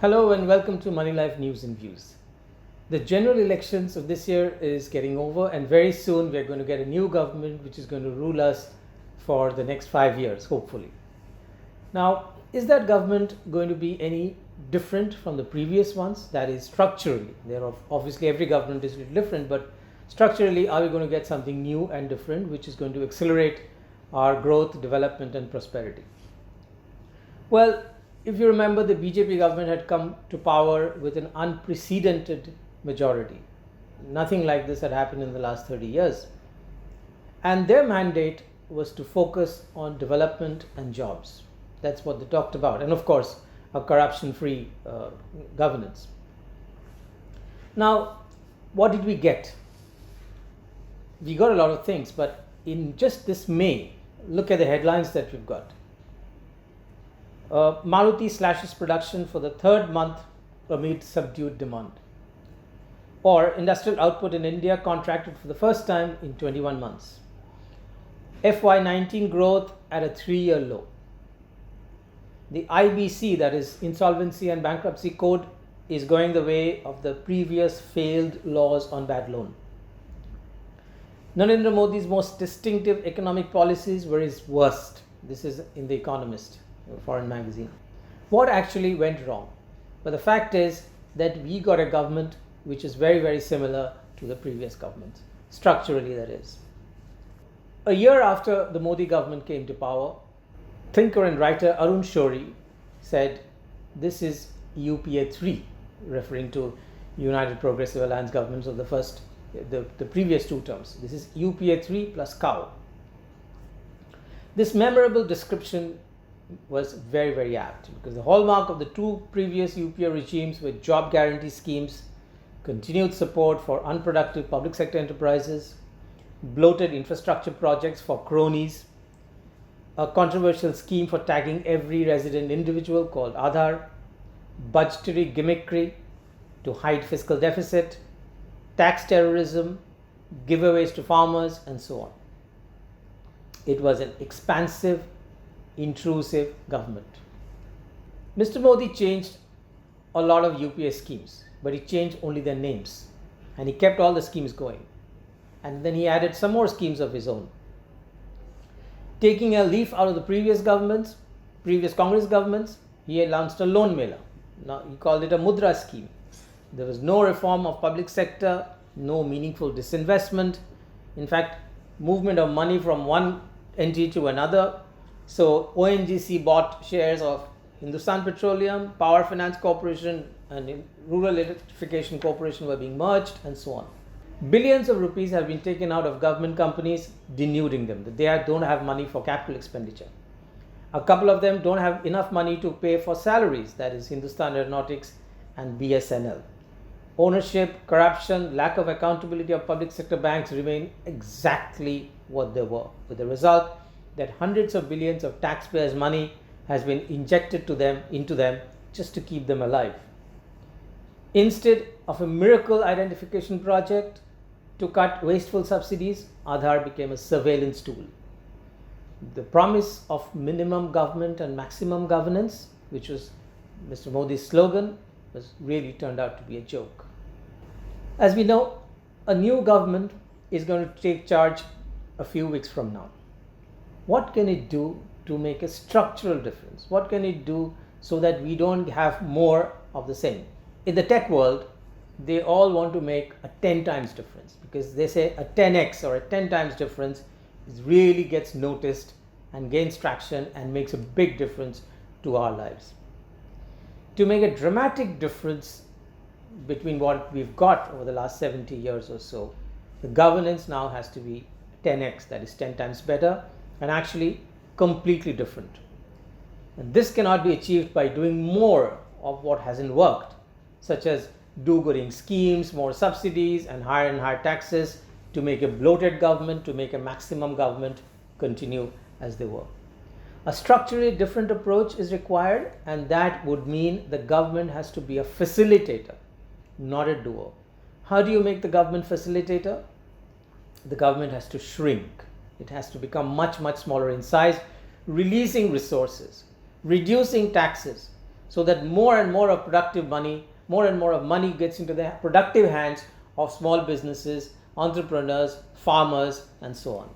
Hello and welcome to Moneylife News and Views. The general elections of this year is getting over, and very soon we're going to get a new government which is going to rule us for the next 5 years, hopefully. Now, is that government going to be any different from the previous ones? That is, structurally. Obviously every government is different, but structurally, are we going to get something new and different which is going to accelerate our growth, development, and prosperity? Well, if you remember, the BJP government had come to power with an unprecedented majority. Nothing like this had happened in the last 30 years. And their mandate was to focus on development and jobs. That's what they talked about. And of course, a corruption-free governance. Now, what did we get? We got a lot of things, but in just this May, look at the headlines that we've got. Maruti slashes production for the third month amid subdued demand. Or industrial output in India contracted for the first time in 21 months. FY19 growth at a 3-year low. The IBC, that is Insolvency and Bankruptcy Code, is going the way of the previous failed laws on bad loan. Narendra Modi's most distinctive economic policies were his worst. This is in The Economist, a foreign magazine. What actually went wrong? But the fact is that we got a government which is very, very similar to the previous government. Structurally, that is. A year after the Modi government came to power, thinker and writer Arun Shourie said, "This is UPA 3, referring to United Progressive Alliance governments of the previous 2 terms. This is UPA 3 plus cow." This memorable description was very, very apt, because the hallmark of the 2 previous UPA regimes were job guarantee schemes, continued support for unproductive public sector enterprises, bloated infrastructure projects for cronies, a controversial scheme for tagging every resident individual called Aadhaar, budgetary gimmickry to hide fiscal deficit, tax terrorism, giveaways to farmers, and so on. It was an expansive, intrusive government. Mr. Modi changed a lot of UPA schemes, but he changed only their names, and he kept all the schemes going. And then he added some more schemes of his own. Taking a leaf out of the previous Congress governments, he launched a loan mela. Now he called it a mudra scheme. There was no reform of public sector, no meaningful disinvestment. In fact, movement of money from one entity to another. So ONGC bought shares of Hindustan Petroleum, Power Finance Corporation, and Rural Electrification Corporation were being merged, and so on. Billions of rupees have been taken out of government companies, denuding them. They don't have money for capital expenditure. A couple of them don't have enough money to pay for salaries, that is Hindustan Aeronautics and BSNL. Ownership, corruption, lack of accountability of public sector banks remain exactly what they were, with the result that hundreds of billions of taxpayers' money has been injected into them just to keep them alive. Instead of a miracle identification project to cut wasteful subsidies, Aadhaar became a surveillance tool. The promise of minimum government and maximum governance, which was Mr. Modi's slogan, was really turned out to be a joke. As we know, a new government is going to take charge a few weeks from now. What can it do to make a structural difference? What can it do so that we don't have more of the same? In the tech world, they all want to make a 10 times difference, because they say a 10x or a 10 times difference really gets noticed and gains traction and makes a big difference to our lives. To make a dramatic difference between what we've got over the last 70 years or so, the governance now has to be 10x, that is 10 times better, and actually completely different. And this cannot be achieved by doing more of what hasn't worked, such as do-gooding schemes, more subsidies, and higher taxes to make a bloated government, to make a maximum government continue as they were. A structurally different approach is required, and that would mean the government has to be a facilitator, not a doer. How do you make the government facilitator? The government has to shrink. It has to become much, much smaller in size, releasing resources, reducing taxes, so that more and more of productive money, more and more of money gets into the productive hands of small businesses, entrepreneurs, farmers, and so on.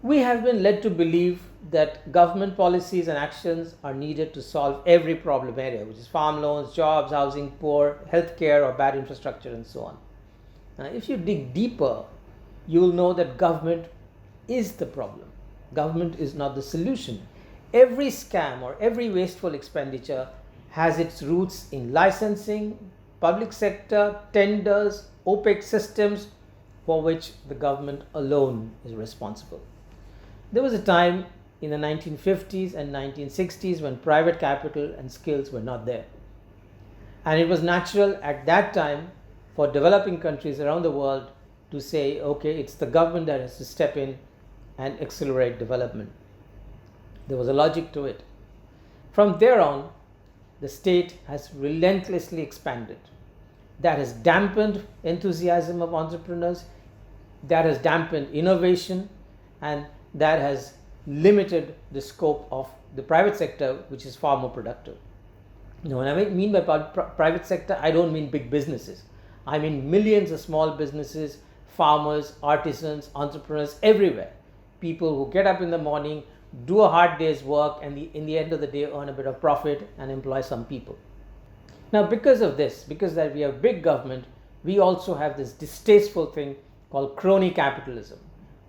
We have been led to believe that government policies and actions are needed to solve every problem area, which is farm loans, jobs, housing, poor, healthcare, or bad infrastructure, and so on. Now, if you dig deeper, you will know that government is the problem. Government is not the solution. Every scam or every wasteful expenditure has its roots in licensing, public sector, tenders, opaque systems for which the government alone is responsible. There was a time in the 1950s and 1960s when private capital and skills were not there. And it was natural at that time for developing countries around the world to say, okay, it's the government that has to step in and accelerate development. There was a logic to it. From there on, the state has relentlessly expanded. That has dampened enthusiasm of entrepreneurs, that has dampened innovation, and that has limited the scope of the private sector, which is far more productive. Now, when I mean by private sector, I don't mean big businesses. I mean millions of small businesses, farmers, artisans, entrepreneurs everywhere. People who get up in the morning, do a hard day's work, and in the end of the day earn a bit of profit and employ some people. Now, because of this, because that we have big government, we also have this distasteful thing called crony capitalism,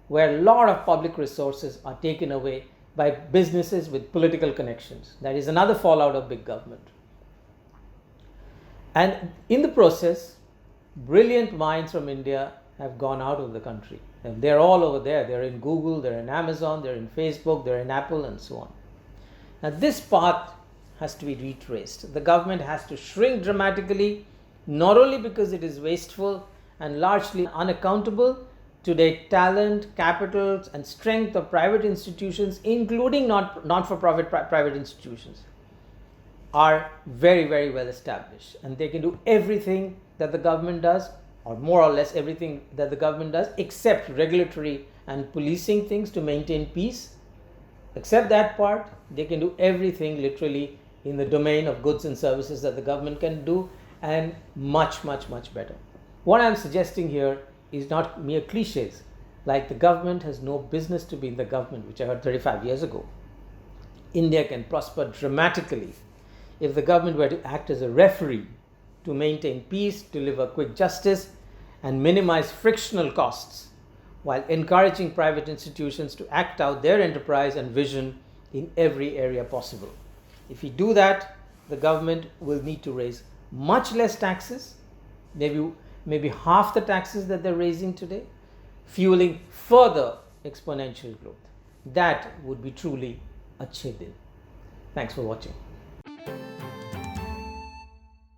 where a lot of public resources are taken away by businesses with political connections. That is another fallout of big government. And in the process, brilliant minds from India have gone out of the country. And they're all over there. They're in Google, they're in Amazon, they're in Facebook, they're in Apple, and so on. Now, this path has to be retraced. The government has to shrink dramatically, not only because it is wasteful and largely unaccountable. Today, talent, capitals, and strength of private institutions, including not-for-profit private institutions, are very, very well established, and they can do everything that the government does, or more or less everything that the government does, except regulatory and policing things to maintain peace. Except that part, they can do everything literally in the domain of goods and services that the government can do, and much, much, much better. What I'm suggesting here is not mere cliches, like the government has no business to be in the government, which I heard 35 years ago. India can prosper dramatically if the government were to act as a referee to maintain peace, deliver quick justice, and minimize frictional costs, while encouraging private institutions to act out their enterprise and vision in every area possible. If we do that, the government will need to raise much less taxes, maybe half the taxes that they're raising today, fueling further exponential growth. That would be truly Achche. Thanks for watching.